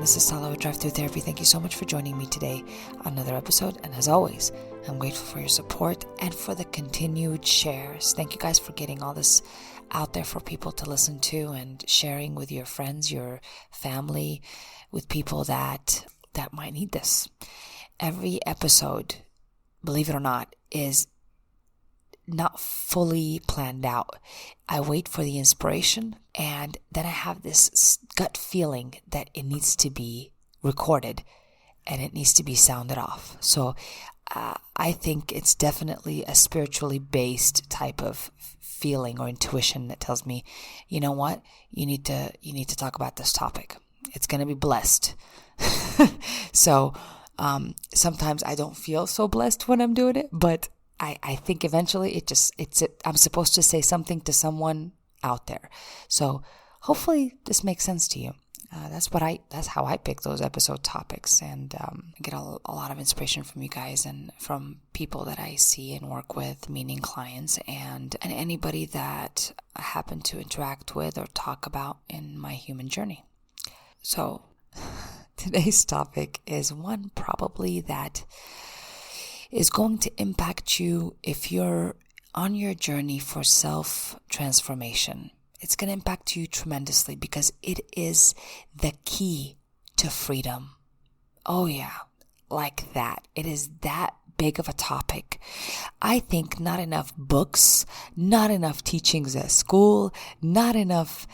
This is Sala with Drive-Thru Therapy. Thank you so much for joining me today on another episode. And as always, I'm grateful for your support and for the continued shares. Thank you guys for getting all this out there for people to listen to and sharing with your friends, your family, with people that might need this. Every episode, believe it or not, is not fully planned out. I wait for the inspiration, and then I have this gut feeling that it needs to be recorded and it needs to be sounded off. So I think it's definitely a spiritually based type of feeling or intuition that tells me, you know what, you need to talk about this topic. It's going to be blessed. So sometimes I don't feel so blessed when I'm doing it, but I think eventually I'm supposed to say something to someone out there. So hopefully this makes sense to you. That's how I pick those episode topics, and get a lot of inspiration from you guys and from people that I see and work with, meaning clients and anybody that I happen to interact with or talk about in my human journey. So today's topic is one probably that is going to impact you if you're on your journey for self-transformation. It's going to impact you tremendously because it is the key to freedom. Oh yeah, like that. It is that big of a topic. I think not enough books, not enough teachings at school, not enough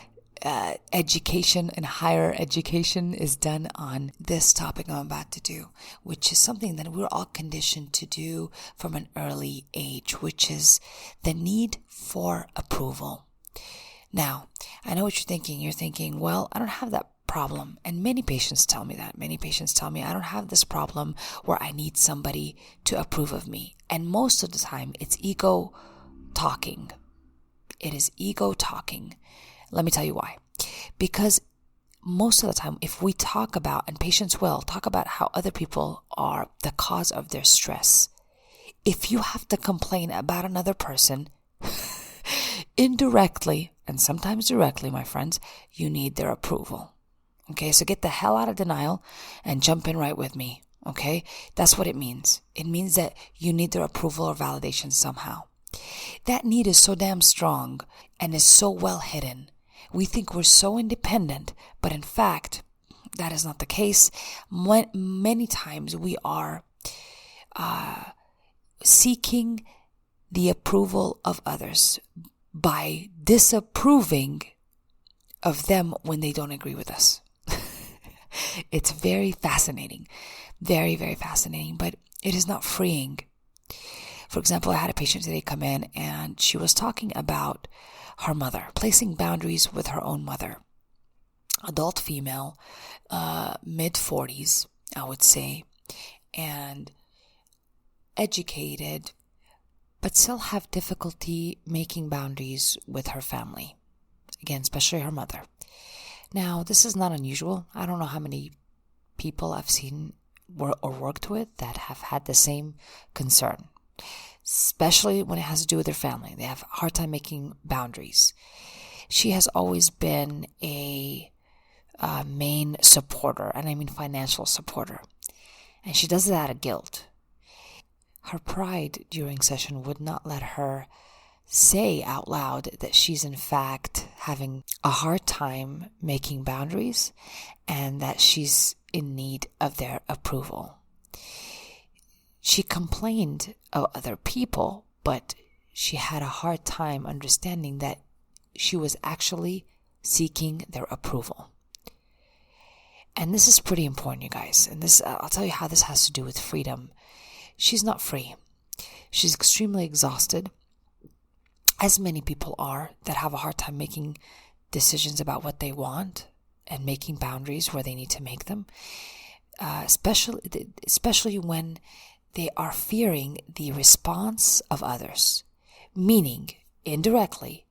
education and higher education is done on this topic I'm about to do, which is something that we're all conditioned to do from an early age, which is the need for approval. Now, I know what you're thinking. You're thinking, well, I don't have that problem. And many patients tell me that. Many patients tell me I don't have this problem where I need somebody to approve of me. And most of the time, it's ego talking. It is ego talking. Let me tell you why. Because most of the time, if we talk about, and patients will talk about how other people are the cause of their stress, if you have to complain about another person, indirectly, and sometimes directly, my friends, you need their approval. Okay, so get the hell out of denial and jump in right with me. Okay, that's what it means. It means that you need their approval or validation somehow. That need is so damn strong and is so well hidden. We think we're so independent, but in fact, that is not the case. Many times we are seeking the approval of others by disapproving of them when they don't agree with us. It's very fascinating, very, very fascinating, but it is not freeing. For example, I had a patient today come in and she was talking about her mother, placing boundaries with her own mother. Adult female, mid-40s, I would say, and educated, but still have difficulty making boundaries with her family. Again, especially her mother. Now, this is not unusual. I don't know how many people I've seen or worked with that have had the same concern, especially when it has to do with their family. They have a hard time making boundaries. She has always been a main supporter, and I mean financial supporter. And she does it out of guilt. Her pride during session would not let her say out loud that she's in fact having a hard time making boundaries and that she's in need of their approval. She complained of other people, but she had a hard time understanding that she was actually seeking their approval. And this is pretty important, you guys. And this, I'll tell you how this has to do with freedom. She's not free. She's extremely exhausted, as many people are that have a hard time making decisions about what they want and making boundaries where they need to make them, especially when they are fearing the response of others, meaning indirectly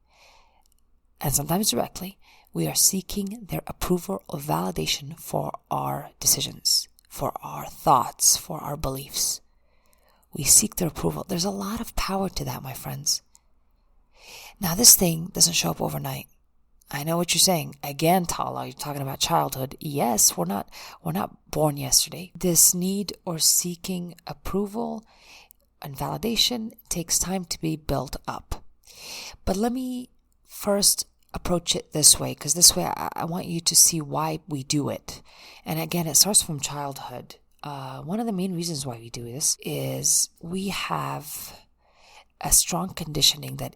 and sometimes directly, we are seeking their approval or validation for our decisions, for our thoughts, for our beliefs. We seek their approval. There's a lot of power to that, my friends. Now, this thing doesn't show up overnight. I know what you're saying. Again, Tala, you're talking about childhood. Yes, we're not born yesterday. This need or seeking approval and validation takes time to be built up. But let me first approach it this way, because this way I want you to see why we do it. And again, it starts from childhood. One of the main reasons why we do this is we have a strong conditioning that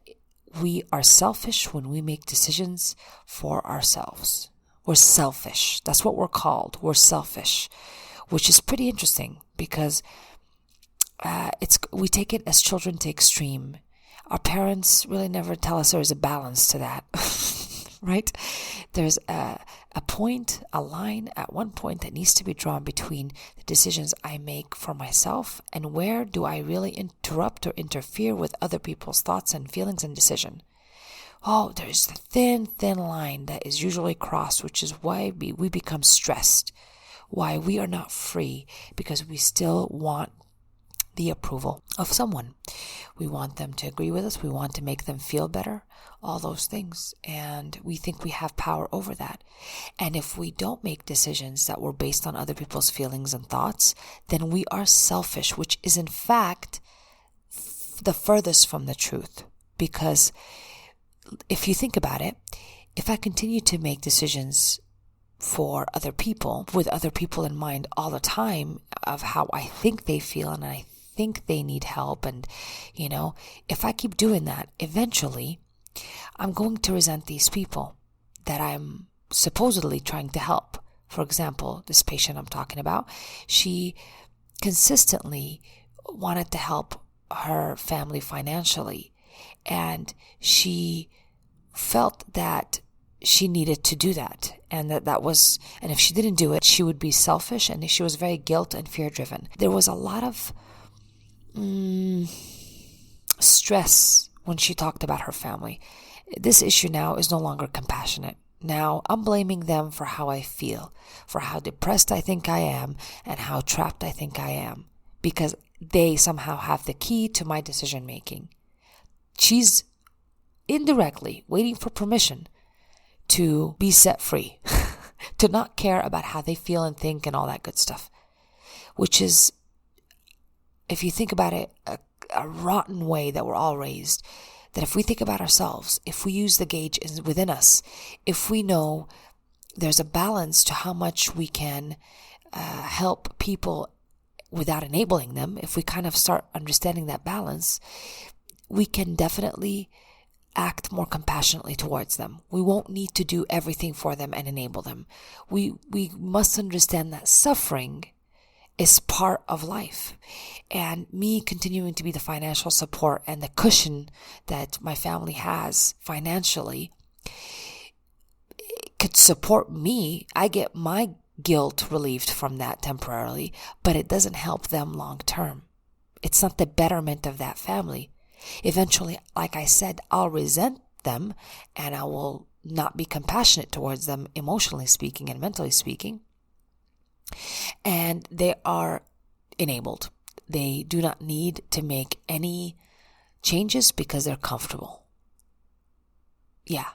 we are selfish when we make decisions for ourselves. We're selfish. That's what we're called. We're selfish, which is pretty interesting because we take it as children to extreme. Our parents really never tell us there's a balance to that, right? There's a line at one point that needs to be drawn between the decisions I make for myself and where do I really interrupt or interfere with other people's thoughts and feelings and decision. Oh, there's the thin line that is usually crossed, which is why we become stressed, why we are not free, because we still want the approval of someone. We want them to agree with us. We want to make them feel better, all those things. And we think we have power over that. And if we don't make decisions that were based on other people's feelings and thoughts, then we are selfish, which is in fact the furthest from the truth. Because if you think about it, if I continue to make decisions for other people, with other people in mind all the time of how I think they feel and I think they need help, and if I keep doing that, eventually I'm going to resent these people that I'm supposedly trying to help. For example, this patient I'm talking about, she consistently wanted to help her family financially, and she felt that she needed to do that, and and if she didn't do it, she would be selfish, and she was very guilt and fear driven. There was a lot of stress when she talked about her family. This issue now is no longer compassionate. Now I'm blaming them for how I feel, for how depressed I think I am, and how trapped I think I am, because they somehow have the key to my decision making. She's indirectly waiting for permission to be set free, to not care about how they feel and think and all that good stuff, which is, if you think about it, a rotten way that we're all raised. That if we think about ourselves, if we use the gauge within us, if we know there's a balance to how much we can help people without enabling them, if we kind of start understanding that balance, we can definitely act more compassionately towards them. We won't need to do everything for them and enable them. We must understand that suffering is part of life. And me continuing to be the financial support and the cushion that my family has financially could support me. I get my guilt relieved from that temporarily, but it doesn't help them long term. It's not the betterment of that family. Eventually, like I said, I'll resent them and I will not be compassionate towards them, emotionally speaking and mentally speaking. And they are enabled. They do not need to make any changes because they're comfortable. Yeah,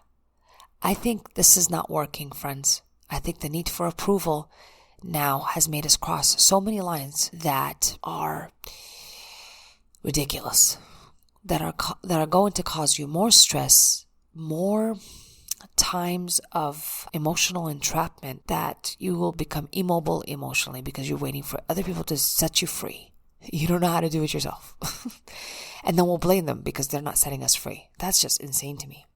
I think this is not working, friends. I think the need for approval now has made us cross so many lines that are ridiculous, that are going to cause you more stress, more times of emotional entrapment, that you will become immobile emotionally because you're waiting for other people to set you free. You don't know how to do it yourself. And then we'll blame them because they're not setting us free. That's just insane to me.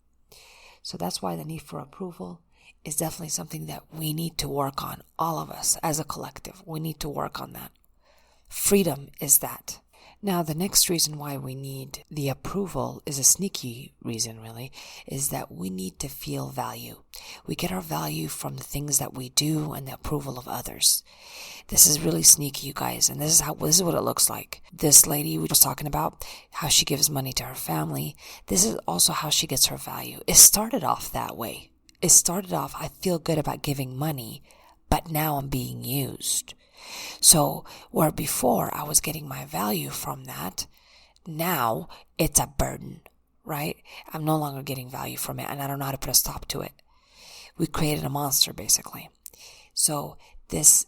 So that's why the need for approval is definitely something that we need to work on, all of us as a collective. We need to work on that. Freedom is that. Now, the next reason why we need the approval is a sneaky reason, really, is that we need to feel value. We get our value from the things that we do and the approval of others. This is really sneaky, you guys, and this is what it looks like. This lady we was talking about, how she gives money to her family, this is also how she gets her value. It started off that way. It started off, I feel good about giving money, but now I'm being used. So where before I was getting my value from that, now it's a burden, right? I'm no longer getting value from it, and I don't know how to put a stop to it. We created a monster, basically. So this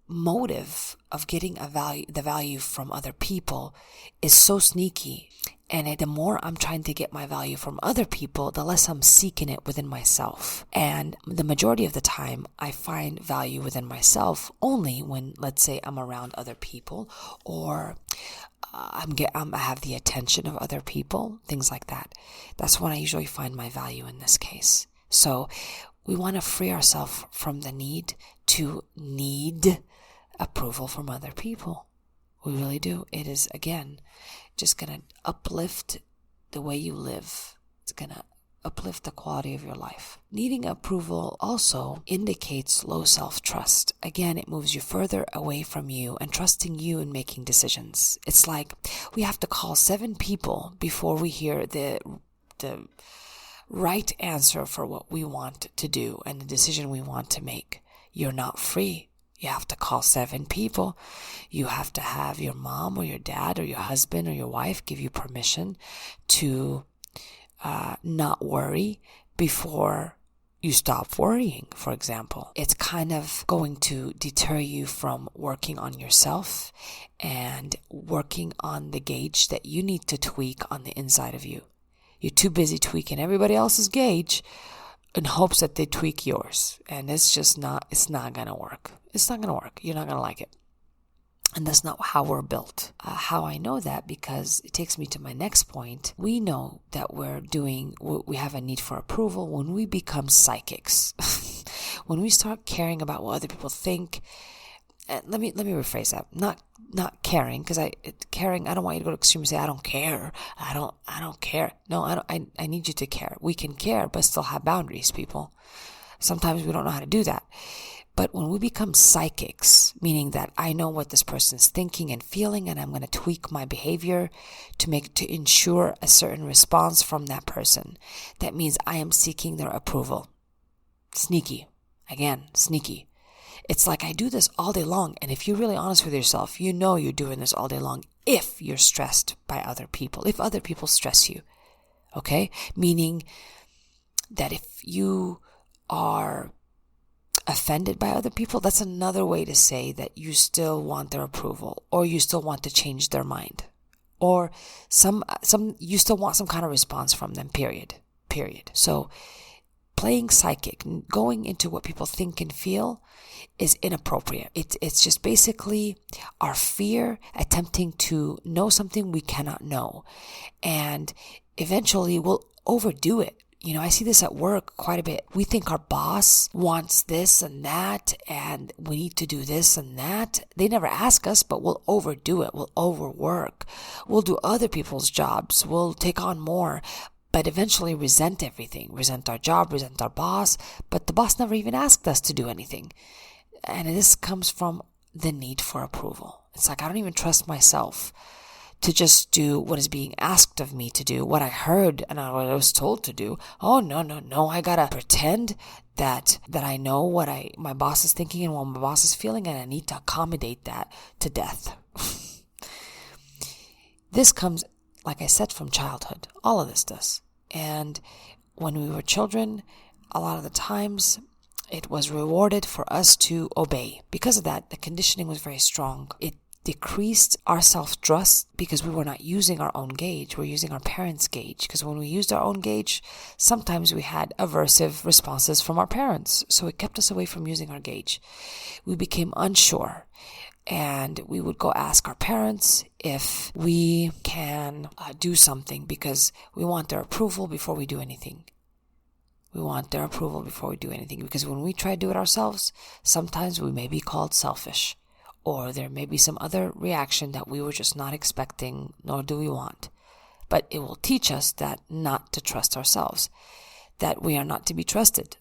motive of getting the value from other people is so sneaky. And the more I'm trying to get my value from other people, the less I'm seeking it within myself. And the majority of the time, I find value within myself only when, let's say, I'm around other people, or I have the attention of other people, things like that. That's when I usually find my value in this case. So we want to free ourselves from the need to need approval from other people. We really do. It is, again, just going to uplift the way you live. It's going to uplift the quality of your life. Needing approval also indicates low self-trust. Again, it moves you further away from you and trusting you in making decisions. It's like we have to call 7 people before we hear the right answer for what we want to do and the decision we want to make. You're not free. You have to call 7 people. You have to have your mom or your dad or your husband or your wife give you permission to not worry before you stop worrying, for example. It's kind of going to deter you from working on yourself and working on the gauge that you need to tweak on the inside of you. You're too busy tweaking everybody else's gauge in hopes that they tweak yours. And it's not going to work. It's not going to work. You're not going to like it. And that's not how we're built. How I know that, because it takes me to my next point. We know that we have a need for approval when we become psychics. When we start caring about what other people think. Let me rephrase that. Not caring, because caring, I don't want you to go to extreme and say, I don't care. I don't care. No, I need you to care. We can care, but still have boundaries, people. Sometimes we don't know how to do that. But when we become psychics, meaning that I know what this person's thinking and feeling, and I'm going to tweak my behavior to ensure a certain response from that person, that means I am seeking their approval. Sneaky. Again, sneaky. It's like I do this all day long, and if you're really honest with yourself, you know you're doing this all day long if you're stressed by other people, if other people stress you. Okay? Meaning that if you are offended by other people, that's another way to say that you still want their approval, or you still want to change their mind, or you still want some kind of response from them, period. So playing psychic, going into what people think and feel, is inappropriate. It's just basically our fear attempting to know something we cannot know, and eventually we'll overdo it. You know, I see this at work quite a bit. We think our boss wants this and that, and we need to do this and that. They never ask us, but we'll overdo it. We'll overwork. We'll do other people's jobs. We'll take on more, but eventually resent everything. Resent our job, resent our boss, but the boss never even asked us to do anything. And this comes from the need for approval. It's like I don't even trust myself to just do what is being asked of me to do, what I heard and what I was told to do. Oh, no. I gotta pretend that I know what my boss is thinking and what my boss is feeling, and I need to accommodate that to death. This comes, like I said, from childhood. All of this does. And when we were children, a lot of the times it was rewarded for us to obey. Because of that, the conditioning was very strong. It decreased our self-trust because we were not using our own gauge. We're using our parents' gauge. Because when we used our own gauge, sometimes we had aversive responses from our parents. So it kept us away from using our gauge. We became unsure. And we would go ask our parents if we can do something, because we want their approval before we do anything. We want their approval before we do anything. Because when we try to do it ourselves, sometimes we may be called selfish. Or there may be some other reaction that we were just not expecting, nor do we want. But it will teach us that not to trust ourselves, that we are not to be trusted.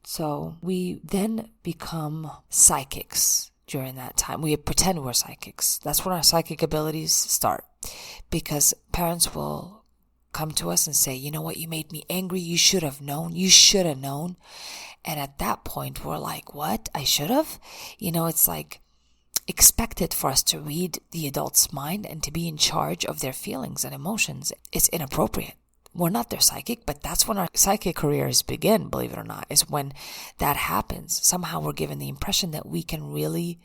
So we then become psychics during that time. We pretend we're psychics. That's when our psychic abilities start. Because parents will come to us and say, you know what, you made me angry. You should have known. You should have known. And at that point, we're like, what? I should have? You know, it's like expected for us to read the adult's mind and to be in charge of their feelings and emotions. It's inappropriate. we're not their psychic, but that's when our psychic careers begin, believe it or not, is when that happens. Somehow we're given the impression that we can really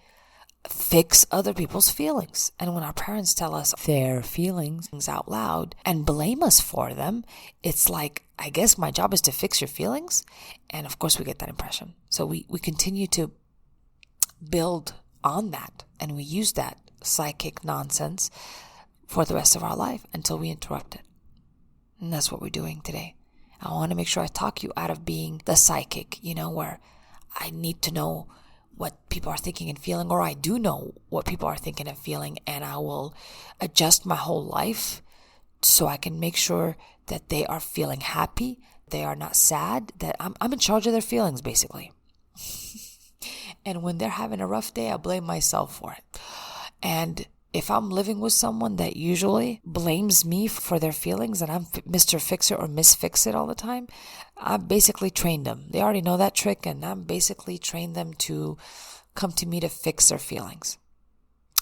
fix other people's feelings. And when our parents tell us their feelings out loud and blame us for them, it's like, I guess my job is to fix your feelings. And of course we get that impression. So we continue to build on that, and we use that psychic nonsense for the rest of our life until we interrupt it. And that's what we're doing today. I want to make sure I talk you out of being the psychic, where I need to know what people are thinking and feeling, or I do know what people are thinking and feeling, and I will adjust my whole life so I can make sure that they are feeling happy, they are not sad, that I'm in charge of their feelings, basically. And when they're having a rough day, I blame myself for it. And if I'm living with someone that usually blames me for their feelings and I'm Mr. Fix-It or Miss Fix-It all the time, I've basically trained them. They already know that trick, and I'm basically trained them to come to me to fix their feelings.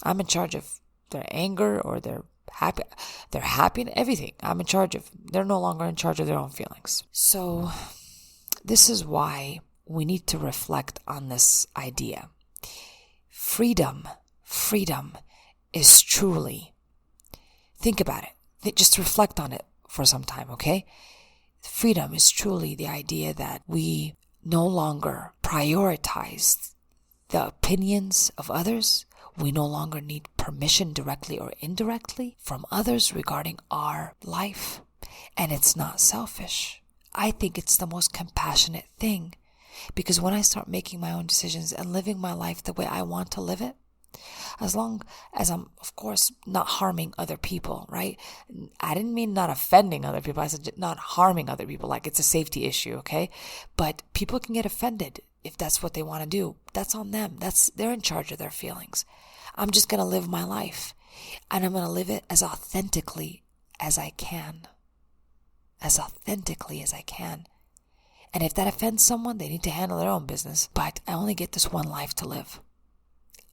I'm in charge of their anger or their happy and everything. I'm in charge of. They're no longer in charge of their own feelings. So this is why we need to reflect on this idea. Freedom is truly, think about it. Just reflect on it for some time, okay? Freedom is truly the idea that we no longer prioritize the opinions of others. We no longer need permission directly or indirectly from others regarding our life. And it's not selfish. I think it's the most compassionate thing, because when I start making my own decisions and living my life the way I want to live it, as long as I'm, of course, not harming other people, right? I didn't mean not offending other people. I said not harming other people, like it's a safety issue, okay? But people can get offended if that's what they want to do. That's on them. They're in charge of their feelings. I'm just going to live my life, and I'm going to live it as authentically as I can. As authentically as I can. And if that offends someone, they need to handle their own business. But I only get this one life to live.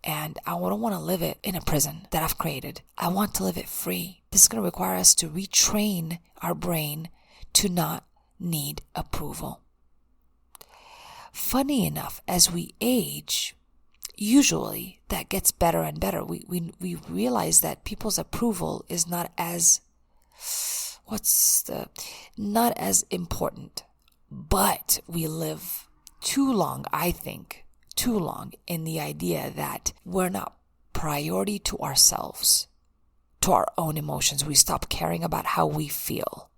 And I don't want to live it in a prison that I've created. I want to live it free. This is going to require us to retrain our brain to not need approval. Funny enough, as we age, usually that gets better and better. We realize that people's approval is not as important. But we live too long, I think, in the idea that we're not priority to ourselves, to our own emotions. We stop caring about how we feel.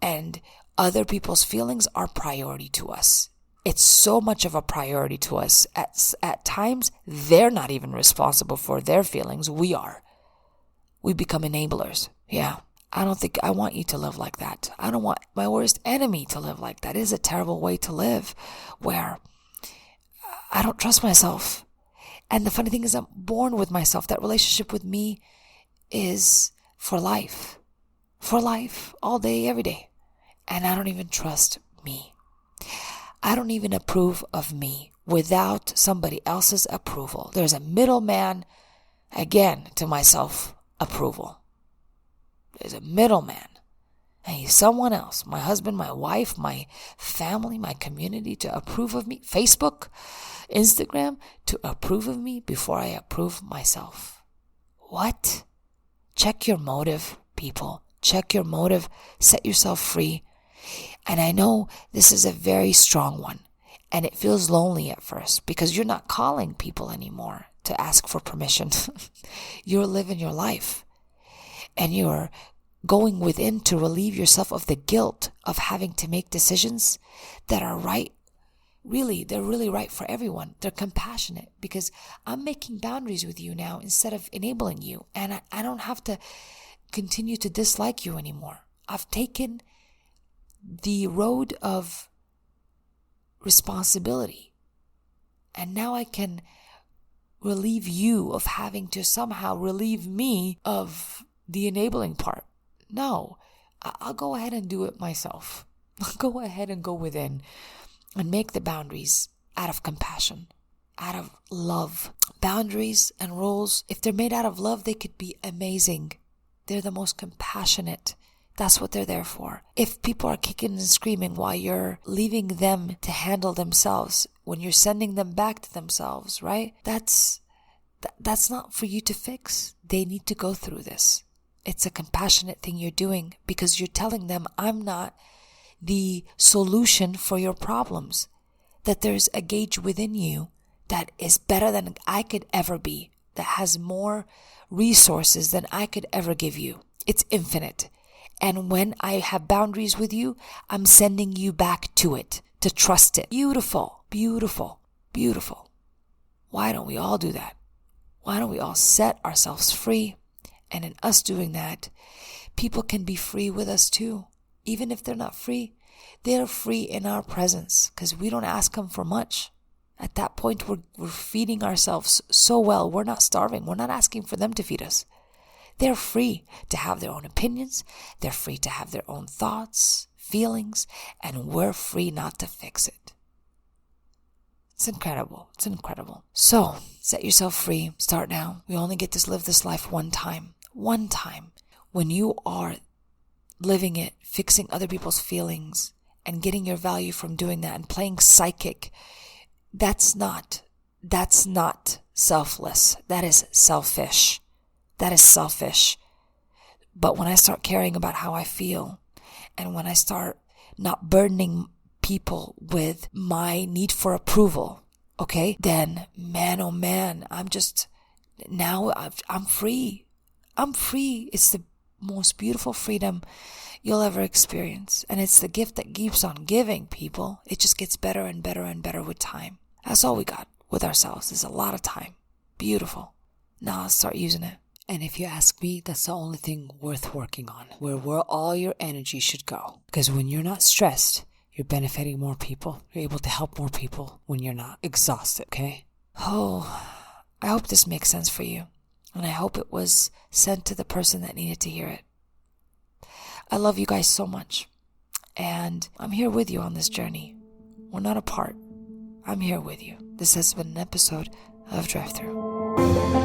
And other people's feelings are priority to us. It's so much of a priority to us. At times, they're not even responsible for their feelings. We are. We become enablers. Yeah. I don't think I want you to live like that. I don't want my worst enemy to live like that. It is a terrible way to live, where I don't trust myself. And the funny thing is, I'm born with myself. That relationship with me is for life. For life, all day, every day. And I don't even trust me. I don't even approve of me without somebody else's approval. There's a middleman, again, to my self-approval. There's a middleman. And he's someone else. My husband, my wife, my family, my community to approve of me. Facebook, Instagram, to approve of me before I approve myself. What? Check your motive, people. Check your motive. Set yourself free. And I know this is a very strong one. And it feels lonely at first because you're not calling people anymore to ask for permission. You're living your life. And you're going within to relieve yourself of the guilt of having to make decisions that are right. Really, they're really right for everyone. They're compassionate because I'm making boundaries with you now instead of enabling you. And I don't have to continue to dislike you anymore. I've taken the road of responsibility. And now I can relieve you of having to somehow relieve me of the enabling part. No, I'll go ahead and do it myself. I'll go ahead and go within and make the boundaries out of compassion, out of love. Boundaries and rules, if they're made out of love, they could be amazing. They're the most compassionate That's what they're there for. If people are kicking and screaming while you're leaving them to handle themselves, when you're sending them back to themselves, right? That's not for you to fix. They need to go through this. It's a compassionate thing you're doing because you're telling them, I'm not the solution for your problems. That there's a gauge within you that is better than I could ever be, that has more resources than I could ever give you. It's infinite. And when I have boundaries with you, I'm sending you back to it, to trust it. Beautiful, beautiful, beautiful. Why don't we all do that? Why don't we all set ourselves free? And in us doing that, people can be free with us too. Even if they're not free, they're free in our presence because we don't ask them for much. At that point, we're feeding ourselves so well. We're not starving. We're not asking for them to feed us. They're free to have their own opinions. They're free to have their own thoughts, feelings, and we're free not to fix it. It's incredible. It's incredible. So, set yourself free. Start now. We only get to live this life one time. One time. When you are living it, fixing other people's feelings, and getting your value from doing that, and playing psychic, that's not selfless. That is selfish. That is selfish. But when I start caring about how I feel, and when I start not burdening people with my need for approval, okay, then man, oh man, I'm free. I'm free. It's the most beautiful freedom you'll ever experience. And it's the gift that keeps on giving, people. It just gets better and better and better with time. That's all we got with ourselves is a lot of time. Beautiful. Now let's start using it. And if you ask me, that's the only thing worth working on, where all your energy should go. Because when you're not stressed, you're benefiting more people. You're able to help more people when you're not exhausted, okay? Oh, I hope this makes sense for you. And I hope it was sent to the person that needed to hear it. I love you guys so much. And I'm here with you on this journey. We're not apart. I'm here with you. This has been an episode of Drive-Thru.